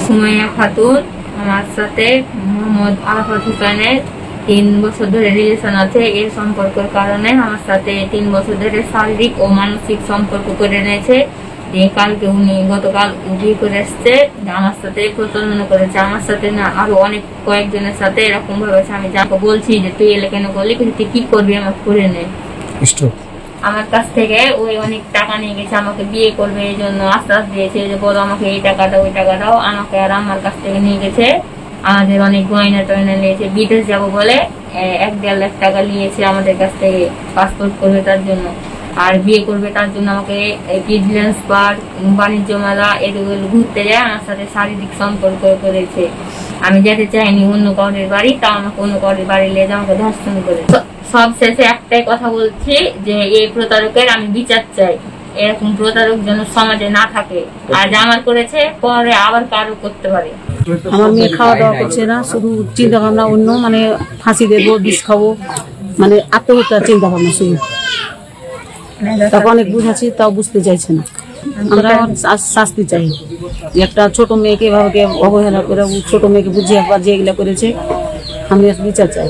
সুমাইয়া খাতুন আমার সাথে মোহাম্মদ আরাফাত হোসেনের 3 বছর ধরে রিলেশন আছে। এর সম্পর্কের কারণে আমার সাথে 3 বছর ধরে শারীরিক ও মানসিক সম্পর্ক করে নিয়েছে। কালকে গতকাল বিয়ে করে এসছে, আমার সাথে প্রতারণা করেছে। আমার সাথে না আরো অনেক কয়েকজনের সাথে এরকম ভাবে আমি যাকে বলছি যে তুই এলে কেন করলি, কিন্তু তুই কি করবি আমার করে নে। আমার কাছ থেকে ওই অনেক টাকা নিয়ে গেছে, আমাকে বিয়ে করবে এই জন্য আশ্বাস দিয়েছে যে বলো আমাকে এই টাকাটা ওই টাকাটাও। আমাকে আর আমার কাছ থেকে নিয়ে গেছে, আমাদের অনেক গয়না টয়না নিয়েছে। বিদেশ যাবো বলে 1-1.5 লাখ টাকা নিয়েছে আমাদের কাছ থেকে, পাসপোর্ট করবে তার জন্য, আর বিয়ে করবে তার জন্য আমাকে কিডল্যান্ডস পার্ক, বাণিজ্য মেলা এগুলো ঘুরতে যায়। আমার সাথে শারীরিক সম্পর্ক করেছে। আমি যেতে চাইনি অন্য কাউরের বাড়ি, তা আমাকে অন্য কাউরের বাড়ি নিয়ে আমাকে ধর্ষণ করে। সব শেষে একটাই কথা বলছি যে এই প্রতারকের আমি বিচার চাই। এরকম প্রতারক যেন সমাজে না থাকে, আর আমার করেছে পরে আবার কারো করতে পারে। আমার মেয়ে খাওয়া দাওয়া করছে না, শুধু চিন্তা ভাবনা অন্য, মানে ফাঁসি দেবো, বিষ খাবো, মানে আত্মহত্যার চিন্তা ভাবনা শুধু। তাকে অনেক বুঝাচ্ছি, তাও বুঝতে চাইছে না। আমরা শাস্তি চাই। একটা ছোট মেয়েকে এভাবে অবহেলা করে, ছোট মেয়েকে বুঝিয়ে একবার যে এগুলা করেছে, আমি বিচার চাই।